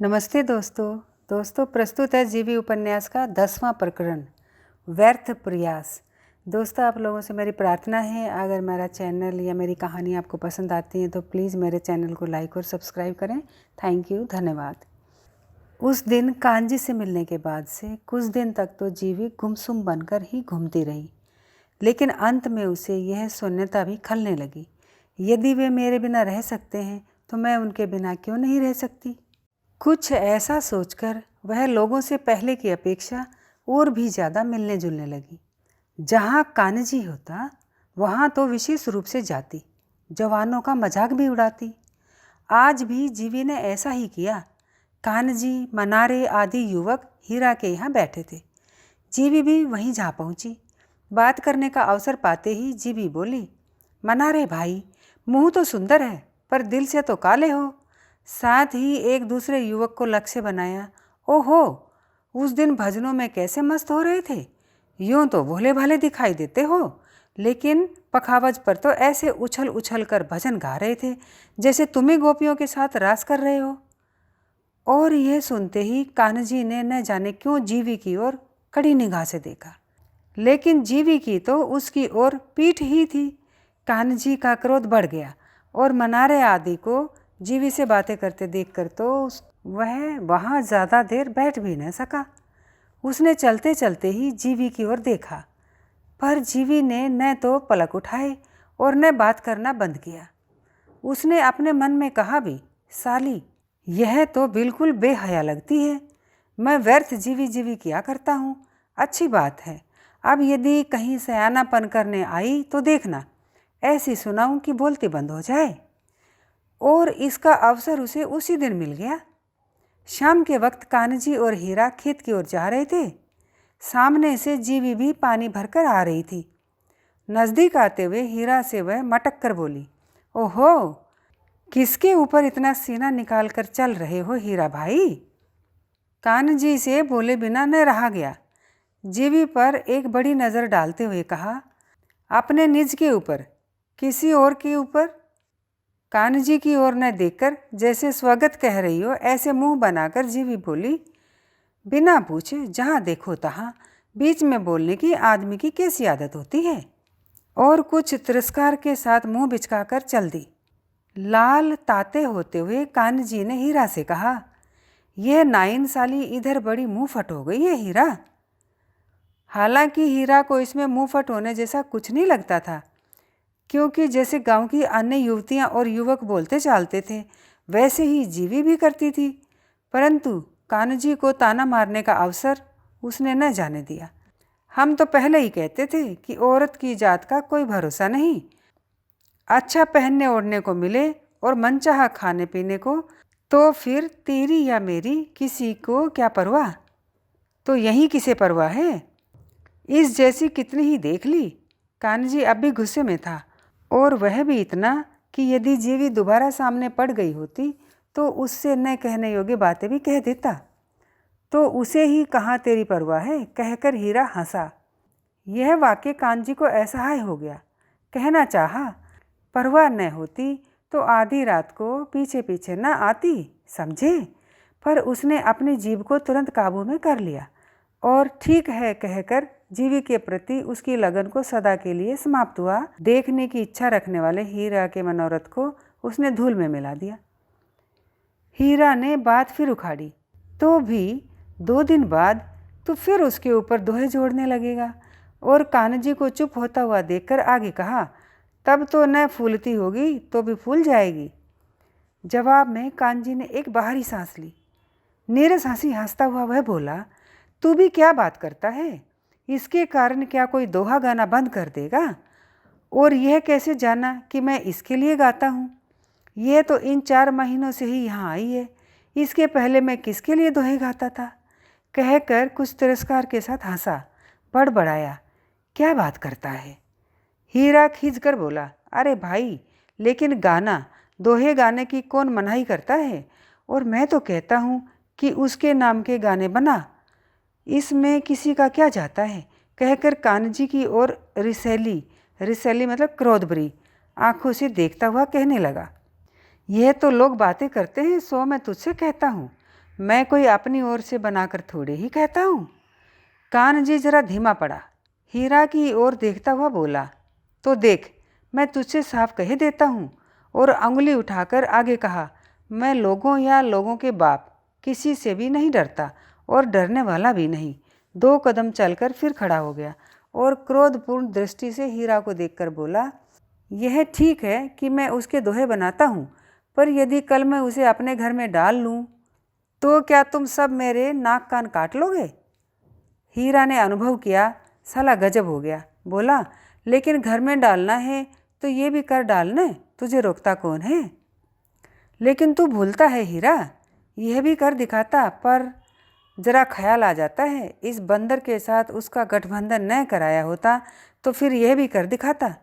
नमस्ते दोस्तों प्रस्तुत है जीवी उपन्यास का 10वां प्रकरण व्यर्थ प्रयास। दोस्तों, आप लोगों से मेरी प्रार्थना है, अगर मेरा चैनल या मेरी कहानी आपको पसंद आती है तो प्लीज़ मेरे चैनल को लाइक और सब्सक्राइब करें। थैंक यू, धन्यवाद। उस दिन कांजी से मिलने के बाद से कुछ दिन तक तो जीवी गुमसुम बनकर ही घूमती रही, लेकिन अंत में उसे यह शून्यता भी खलने लगी। यदि वे मेरे बिना रह सकते हैं तो मैं उनके बिना क्यों नहीं रह सकती। कुछ ऐसा सोचकर वह लोगों से पहले की अपेक्षा और भी ज़्यादा मिलने जुलने लगी। जहाँ कान्जी होता वहाँ तो विशेष रूप से जाती, जवानों का मजाक भी उड़ाती। आज भी जीवी ने ऐसा ही किया। कान्जी, मनारे आदि युवक हीरा के यहाँ बैठे थे। जीवी भी वहीं जा पहुँची। बात करने का अवसर पाते ही जीवी बोली, मनारे भाई, मुँह तो सुंदर है पर दिल से तो काले हो। साथ ही एक दूसरे युवक को लक्ष्य बनाया। ओहो, उस दिन भजनों में कैसे मस्त हो रहे थे। यूं तो भोले भाले दिखाई देते हो, लेकिन पखावज पर तो ऐसे उछल उछल कर भजन गा रहे थे जैसे तुम ही गोपियों के साथ रास कर रहे हो। और यह सुनते ही कान्हजी ने न जाने क्यों जीवी की ओर कड़ी निगाह से देखा, लेकिन जीवी की तो उसकी ओर पीठ ही थी। कान्हजी का क्रोध बढ़ गया और मनारे आदि को जीवी से बातें करते देखकर तो वह वहाँ ज़्यादा देर बैठ भी न सका। उसने चलते चलते ही जीवी की ओर देखा, पर जीवी ने न तो पलक उठाए और न बात करना बंद किया। उसने अपने मन में कहा भी, साली, यह तो बिल्कुल बेहया लगती है। मैं व्यर्थ जीवी जीवी किया करता हूँ। अच्छी बात है, अब यदि कहीं सयानापन करने आई तो देखना, ऐसी सुनाऊँ कि बोलती बंद हो जाए। और इसका अवसर उसे उसी दिन मिल गया। शाम के वक्त कान्हजी और हीरा खेत की ओर जा रहे थे। सामने से जीवी भी पानी भरकर आ रही थी। नज़दीक आते हुए हीरा से वह मटक कर बोली, ओहो, किसके ऊपर इतना सीना निकाल कर चल रहे हो हीरा भाई। कान्हजी से बोले बिना न रहा गया। जीवी पर एक बड़ी नज़र डालते हुए कहा, अपने निज के ऊपर, किसी और के ऊपर। कान्हजी की ओर न देखकर जैसे स्वागत कह रही हो ऐसे मुंह बनाकर जीवी बोली, बिना पूछे जहाँ देखो तहाँ बीच में बोलने की आदमी की कैसी आदत होती है। और कुछ तिरस्कार के साथ मुंह बिचकाकर चल दी। लाल ताते होते हुए कान्हजी ने हीरा से कहा, यह नाइन साली इधर बड़ी मुँह फट हो गई है हीरा। हालांकि हीरा को इसमें मुँह फट होने जैसा कुछ नहीं लगता था, क्योंकि जैसे गांव की अन्य युवतियां और युवक बोलते चालते थे वैसे ही जीवी भी करती थी, परंतु कान्हजी को ताना मारने का अवसर उसने न जाने दिया। हम तो पहले ही कहते थे कि औरत की जात का कोई भरोसा नहीं। अच्छा पहनने ओढ़ने को मिले और मनचाहा खाने पीने को, तो फिर तेरी या मेरी किसी को क्या परवाह। तो यही किसे परवाह है। इस जैसी कितनी ही देख ली। कान्हजी अब भी गुस्से में था, और वह भी इतना कि यदि जीवी दोबारा सामने पड़ गई होती तो उससे न कहने योग्य बातें भी कह देता। तो उसे ही कहाँ तेरी परवाह है कहकर हीरा हंसा। यह वाक्य कान्हजी को असहाय हो गया। कहना चाहा, परवाह न होती तो आधी रात को पीछे पीछे न आती, समझे। पर उसने अपनी जीभ को तुरंत काबू में कर लिया और ठीक है कहकर जीवी के प्रति उसकी लगन को सदा के लिए समाप्त हुआ देखने की इच्छा रखने वाले हीरा के मनोरथ को उसने धूल में मिला दिया। हीरा ने बात फिर उखाड़ी, तो भी 2 दिन बाद तो फिर उसके ऊपर दोहे जोड़ने लगेगा। और कान्हजी को चुप होता हुआ देखकर आगे कहा, तब तो न फूलती होगी तो भी फूल जाएगी। जवाब में कान्हजी ने एक बाहरी सांस ली। नीरस हंसी हंसता हुआ वह बोला, तू भी क्या बात करता है। इसके कारण क्या कोई दोहा गाना बंद कर देगा। और यह कैसे जाना कि मैं इसके लिए गाता हूँ। यह तो इन 4 महीनों से ही यहाँ आई है। इसके पहले मैं किसके लिए दोहे गाता था। कहकर कुछ तिरस्कार के साथ हंसा, बड़बड़ाया, क्या बात करता है। हीरा खींच कर बोला, अरे भाई, लेकिन गाना, दोहे गाने की कौन मनाही करता है। और मैं तो कहता हूँ कि उसके नाम के गाने बना, इसमें किसी का क्या जाता है। कहकर कान्हजी की ओर रिसैली मतलब क्रोध भरी आंखों से देखता हुआ कहने लगा, यह तो लोग बातें करते हैं, सो मैं तुझसे कहता हूँ। मैं कोई अपनी ओर से बनाकर थोड़े ही कहता हूँ। कान्हजी जरा धीमा पड़ा, हीरा की ओर देखता हुआ बोला, तो देख, मैं तुझसे साफ कह देता हूँ। और अंगुली उठाकर आगे कहा, मैं लोगों या लोगों के बाप किसी से भी नहीं डरता और डरने वाला भी नहीं। 2 कदम चलकर फिर खड़ा हो गया और क्रोधपूर्ण दृष्टि से हीरा को देखकर बोला, यह ठीक है कि मैं उसके दोहे बनाता हूँ, पर यदि कल मैं उसे अपने घर में डाल लूँ तो क्या तुम सब मेरे नाक कान काट लोगे? हीरा ने अनुभव किया, साला गजब हो गया। बोला, लेकिन घर में डालना है तो ये भी कर डालने, तुझे रोकता कौन है? लेकिन तू भूलता है हीरा, यह भी कर दिखाता, पर जरा ख्याल आ जाता है, इस बंदर के साथ उसका गठबंधन न कराया होता तो फिर यह भी कर दिखाता।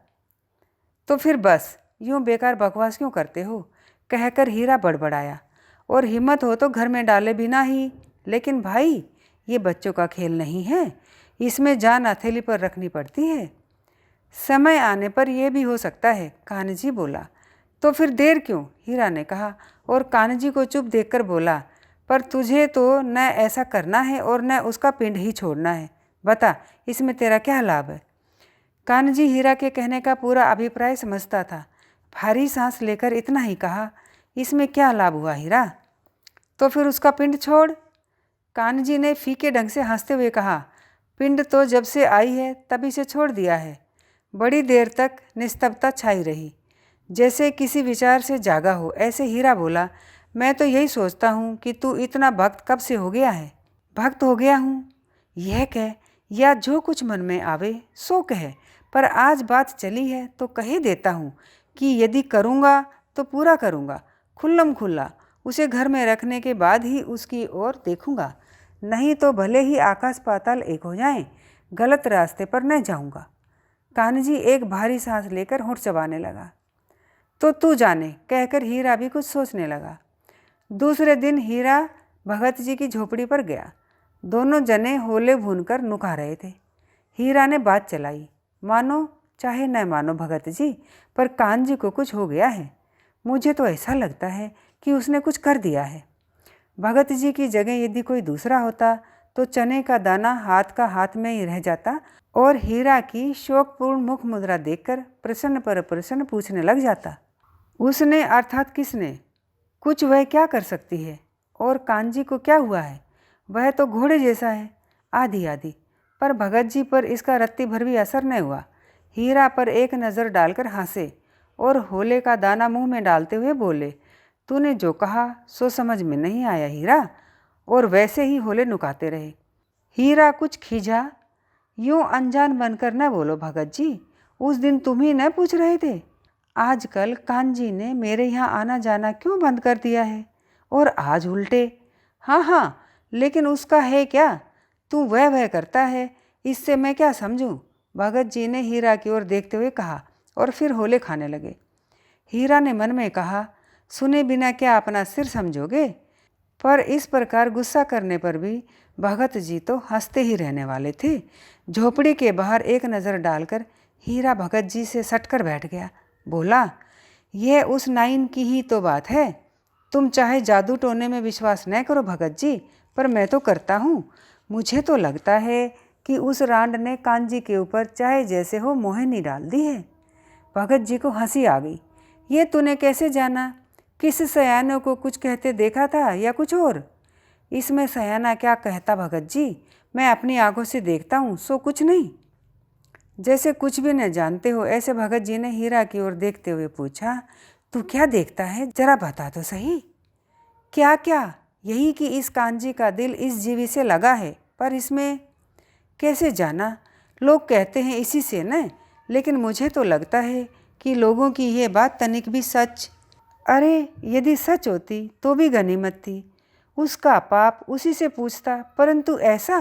तो फिर बस यूँ बेकार बकवास क्यों करते हो? कहकर हीरा बड़बड़ाया, और हिम्मत हो तो घर में डाले बिना ही। लेकिन भाई, ये बच्चों का खेल नहीं है, इसमें जान हथेली पर रखनी पड़ती है। समय आने पर यह भी हो सकता है, कान्हजी बोला। तो फिर देर क्यों? हीरा ने कहा, और कान्हजी को चुप देखकर बोला, पर तुझे तो न ऐसा करना है और न उसका पिंड ही छोड़ना है। बता, इसमें तेरा क्या लाभ है? कान्हजी हीरा के कहने का पूरा अभिप्राय समझता था। भारी सांस लेकर इतना ही कहा, इसमें क्या लाभ हुआ हीरा? तो फिर उसका पिंड छोड़। कान्हजी ने फीके ढंग से हंसते हुए कहा, पिंड तो जब से आई है तभी से छोड़ दिया है। बड़ी देर तक निस्तब्धता छाई रही, जैसे किसी विचार से जागा हो। ऐसे हीरा बोला, मैं तो यही सोचता हूँ कि तू इतना भक्त कब से हो गया है? भक्त हो गया हूँ, यह कह, या जो कुछ मन में आवे सो कहे, पर आज बात चली है तो कह ही देता हूँ कि यदि करूँगा तो पूरा करूँगा, खुल्लम खुल्ला। उसे घर में रखने के बाद ही उसकी ओर देखूँगा, नहीं तो भले ही आकाश पाताल एक हो जाएं, गलत रास्ते पर न जाऊँगा। कान्हजी एक भारी सांस लेकर होंठ चबाने लगा। तो तू जाने, कहकर हीरा भी कुछ सोचने लगा। दूसरे दिन हीरा भगत जी की झोपड़ी पर गया। दोनों जने होले भूनकर नुका रहे थे। हीरा ने बात चलाई, मानो चाहे न मानो भगत जी, पर कान्हजी को कुछ हो गया है। मुझे तो ऐसा लगता है कि उसने कुछ कर दिया है। भगत जी की जगह यदि कोई दूसरा होता तो चने का दाना हाथ का हाथ में ही रह जाता और हीरा की शोकपूर्ण मुख मुद्रा देखकर प्रसन्न पर प्रसन्न पूछने लग जाता, उसने अर्थात किसने? कुछ वह क्या कर सकती है? और कान्हजी को क्या हुआ है? वह तो घोड़े जैसा है, आधी आधी। पर भगत जी पर इसका रत्ती भर भी असर न हुआ। हीरा पर एक नज़र डालकर हंसे और होले का दाना मुंह में डालते हुए बोले, तूने जो कहा सो समझ में नहीं आया हीरा, और वैसे ही होले नुकाते रहे। हीरा कुछ खींचा, यूँ अनजान बनकर न बोलो भगत जी, उस दिन तुम ही न पूछ रहे थे, आजकल कान्हजी ने मेरे यहाँ आना जाना क्यों बंद कर दिया है? और आज उल्टे। हाँ हाँ, लेकिन उसका है क्या? तू वह करता है, इससे मैं क्या समझूं? भगत जी ने हीरा की ओर देखते हुए कहा, और फिर होले खाने लगे। हीरा ने मन में कहा, सुने बिना क्या अपना सिर समझोगे? पर इस प्रकार गुस्सा करने पर भी भगत जी तो हंसते ही रहने वाले थे। झोपड़ी के बाहर एक नज़र डालकर हीरा भगत जी से सटकर बैठ गया। बोला, यह उस नाइन की ही तो बात है। तुम चाहे जादू टोने में विश्वास न करो भगत जी, पर मैं तो करता हूँ। मुझे तो लगता है कि उस रांड ने कान्हजी के ऊपर चाहे जैसे हो मोहिनी डाल दी है। भगत जी को हंसी आ गई। ये तूने कैसे जाना? किस सयाने को कुछ कहते देखा था या कुछ और? इसमें सयाना क्या कहता भगत जी, मैं अपनी आंखों से देखता हूँ, सो कुछ नहीं। जैसे कुछ भी न जानते हो, ऐसे भगत जी ने हीरा की ओर देखते हुए पूछा, तू क्या देखता है, जरा बता तो सही। क्या क्या? यही कि इस कान्हजी का दिल इस जीवी से लगा है, पर इसमें कैसे जाना? लोग कहते हैं इसी से न, लेकिन मुझे तो लगता है कि लोगों की ये बात तनिक भी सच। अरे यदि सच होती तो भी गनीमत थी, उसका पाप उसी से पूछता, परंतु ऐसा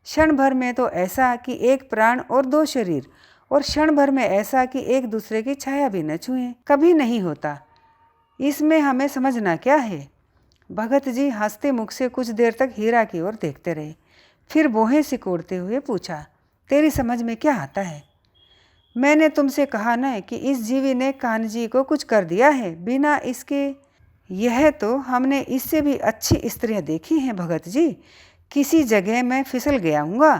क्षण भर में तो ऐसा कि एक प्राण और 2 शरीर, और क्षण भर में ऐसा कि एक दूसरे की छाया भी न छुएं, कभी नहीं होता। इसमें हमें समझना क्या है? भगत जी हंसते मुख से कुछ देर तक हीरा की ओर देखते रहे, फिर बोहें सिकोड़ते हुए पूछा, तेरी समझ में क्या आता है? मैंने तुमसे कहा न कि इस जीवी ने कान्हजी को कुछ कर दिया है, बिना इसके। यह तो हमने इससे भी अच्छी स्त्रियां देखी हैं भगत जी। किसी जगह मैं फिसल गया हूँगा,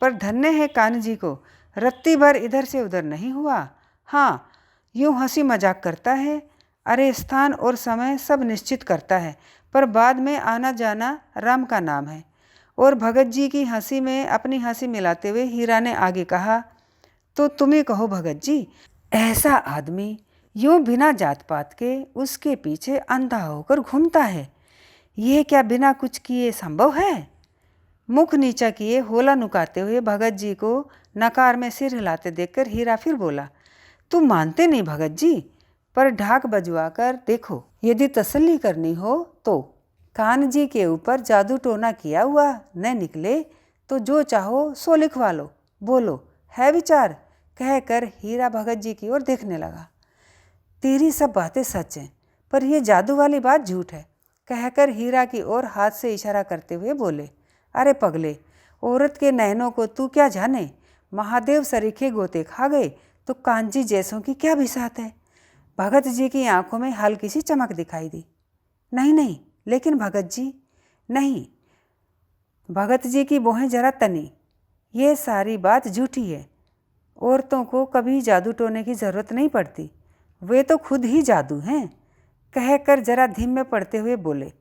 पर धन्य है कान्ह जी को, रत्ती भर इधर से उधर नहीं हुआ। हाँ, यूँ हंसी मजाक करता है, अरे स्थान और समय सब निश्चित करता है, पर बाद में आना जाना राम का नाम है। और भगत जी की हंसी में अपनी हंसी मिलाते हुए हीरा ने आगे कहा, तो तुम ही कहो भगत जी, ऐसा आदमी यूँ बिना जात पात के उसके पीछे अंधा होकर घूमता है, यह क्या बिना कुछ किए संभव है? मुख नीचा किए होला नुकाते हुए भगत जी को नकार में सिर हिलाते देखकर हीरा फिर बोला, तुम मानते नहीं भगत जी, पर ढाक बजवा कर देखो, यदि तसल्ली करनी हो तो। कान्ह जी के ऊपर जादू टोना किया हुआ न निकले तो जो चाहो सो लिखवा लो, बोलो है विचार, कहकर हीरा भगत जी की ओर देखने लगा। तेरी सब बातें सच हैं, पर यह जादू वाली बात झूठ है, कहकर हीरा की ओर हाथ से इशारा करते हुए बोले, अरे पगले, औरत के नैनों को तू क्या जाने, महादेव सरीखे गोते खा गए तो कांजी जैसों की क्या बिसात है। भगत जी की आंखों में हल्की सी चमक दिखाई दी। नहीं नहीं, लेकिन भगत जी नहीं, भगत जी की बोहें जरा तनी, ये सारी बात झूठी है। औरतों को कभी जादू टोने की ज़रूरत नहीं पड़ती, वे तो खुद ही जादू हैं, कहकर जरा धीम में पड़ते हुए बोले,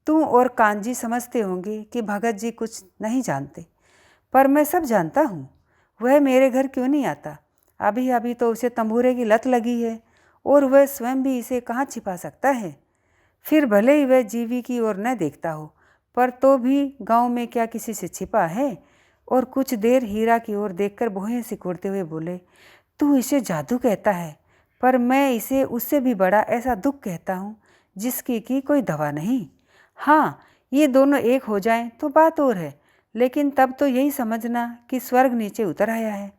तू और कांजी समझते होंगे कि भगत जी कुछ नहीं जानते, पर मैं सब जानता हूँ। वह मेरे घर क्यों नहीं आता? अभी अभी तो उसे तंबूरे की लत लगी है, और वह स्वयं भी इसे कहाँ छिपा सकता है। फिर भले ही वह जीवी की ओर न देखता हो, पर तो भी गांव में क्या किसी से छिपा है। और कुछ देर हीरा की ओर देखकर भौहें सिकोड़ते हुए बोले, तू इसे जादू कहता है, पर मैं इसे उससे भी बड़ा ऐसा दुख कहता हूँ जिसकी की कोई दवा नहीं। हाँ, ये दोनों एक हो जाएं तो बात और है, लेकिन तब तो यही समझना कि स्वर्ग नीचे उतर आया है,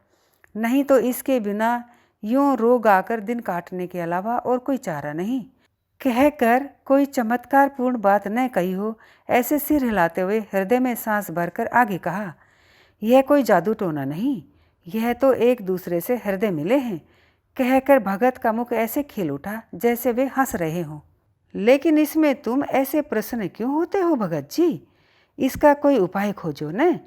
नहीं तो इसके बिना यूँ रोग आकर दिन काटने के अलावा और कोई चारा नहीं। कहकर कोई चमत्कारपूर्ण बात न कही हो ऐसे सिर हिलाते हुए हृदय में सांस भरकर आगे कहा, यह कोई जादू टोना नहीं, यह तो एक दूसरे से हृदय मिले हैं। कहकर भगत का मुख ऐसे खिल उठा जैसे वे हंस रहे हों। लेकिन इसमें तुम ऐसे प्रसन्न क्यों होते हो भगत जी? इसका कोई उपाय खोजो न।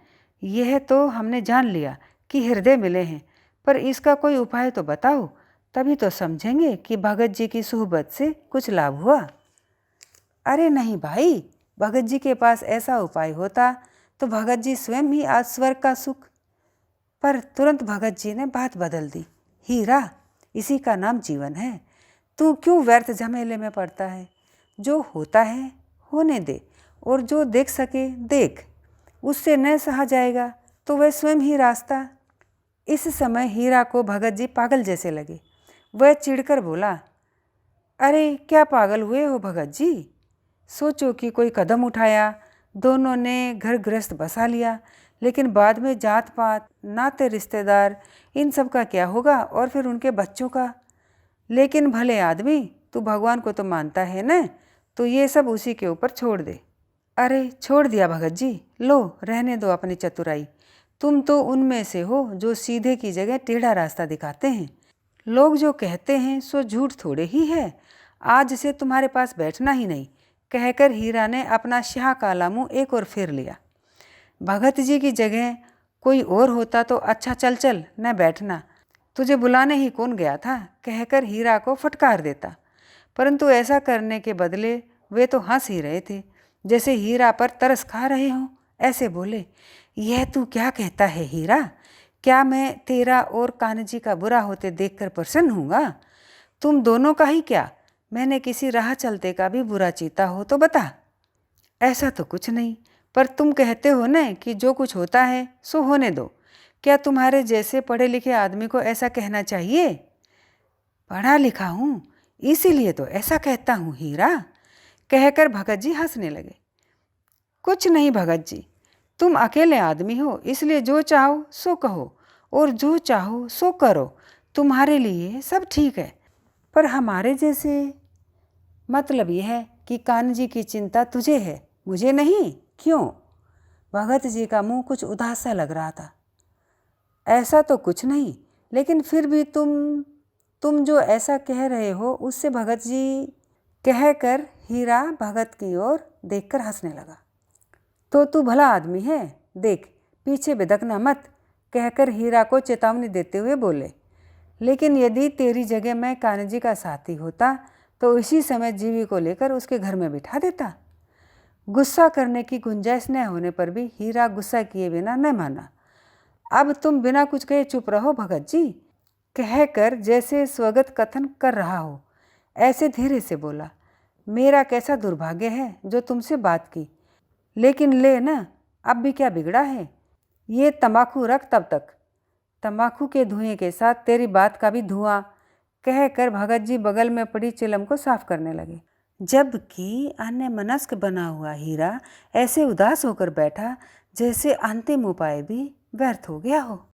यह तो हमने जान लिया कि हृदय मिले हैं, पर इसका कोई उपाय तो बताओ, तभी तो समझेंगे कि भगत जी की सुहबत से कुछ लाभ हुआ। अरे नहीं भाई, भगत जी के पास ऐसा उपाय होता तो भगत जी स्वयं ही आज स्वर्ग का सुख। पर तुरंत भगत जी ने बात बदल दी, हीरा, इसी का नाम जीवन है, तू क्यों व्यर्थ झमेले में पड़ता है? जो होता है होने दे, और जो देख सके देख, उससे न सहा जाएगा तो वह स्वयं ही रास्ता। इस समय हीरा को भगत जी पागल जैसे लगे। वह चिढ़कर बोला, अरे क्या पागल हुए हो भगत जी? सोचो कि कोई कदम उठाया, दोनों ने घर गृहस्थ बसा लिया, लेकिन बाद में जात पात, नाते रिश्तेदार, इन सब का क्या होगा, और फिर उनके बच्चों का। लेकिन भले आदमी, तू भगवान को तो मानता है न, तो ये सब उसी के ऊपर छोड़ दे। अरे छोड़ दिया भगत जी, लो रहने दो अपनी चतुराई, तुम तो उनमें से हो जो सीधे की जगह टेढ़ा रास्ता दिखाते हैं। लोग जो कहते हैं सो झूठ थोड़े ही है, आज से तुम्हारे पास बैठना ही नहीं, कहकर हीरा ने अपना शाह काला मुँह एक और फेर लिया। भगत जी की जगह कोई और होता तो अच्छा चल चल न बैठना, तुझे बुलाने ही कौन गया था, कहकर हीरा को फटकार देता। परंतु ऐसा करने के बदले वे तो हंस ही रहे थे, जैसे हीरा पर तरस खा रहे हों। ऐसे बोले, यह तू क्या कहता है हीरा? क्या मैं तेरा और कान्ह जी का बुरा होते देखकर प्रसन्न हूँगा? तुम दोनों का ही क्या, मैंने किसी राह चलते का भी बुरा चीता हो तो बता। ऐसा तो कुछ नहीं, पर तुम कहते हो न कि जो कुछ होता है सो होने दो। क्या तुम्हारे जैसे पढ़े लिखे आदमी को ऐसा कहना चाहिए? पढ़ा लिखा हूँ, इसीलिए तो ऐसा कहता हूँ हीरा, कहकर भगत जी हंसने लगे। कुछ नहीं भगत जी, तुम अकेले आदमी हो, इसलिए जो चाहो सो कहो और जो चाहो सो करो, तुम्हारे लिए सब ठीक है। पर हमारे जैसे, मतलब यह है कि कान्ह जी की चिंता तुझे है, मुझे नहीं, क्यों? भगत जी का मुंह कुछ उदास सा लग रहा था। ऐसा तो कुछ नहीं, लेकिन फिर भी तुम जो ऐसा कह रहे हो उससे भगत जी, कहकर हीरा भगत की ओर देखकर हंसने लगा। तो तू भला आदमी है, देख पीछे बिदकना मत, कहकर हीरा को चेतावनी देते हुए बोले। लेकिन यदि तेरी जगह मैं कान्हा का साथी होता तो इसी समय जीवी को लेकर उसके घर में बिठा देता। गुस्सा करने की गुंजाइश न होने पर भी हीरा गुस्सा किए बिना न माना। अब तुम बिना कुछ कहे चुप रहो भगत जी, कहकर जैसे स्वगत कथन कर रहा हो ऐसे धीरे से बोला। मेरा कैसा दुर्भाग्य है जो तुमसे बात की, लेकिन ले न, अब भी क्या बिगड़ा है। ये तंबाकू रख तब तक, तंबाकू के धुएं के साथ तेरी बात का भी धुआं, कहकर भगत जी बगल में पड़ी चिलम को साफ करने लगे। जबकि अन्यमनस्क बना हुआ हीरा ऐसे उदास होकर बैठा जैसे अंतिम उपाय भी व्यर्थ हो गया हो।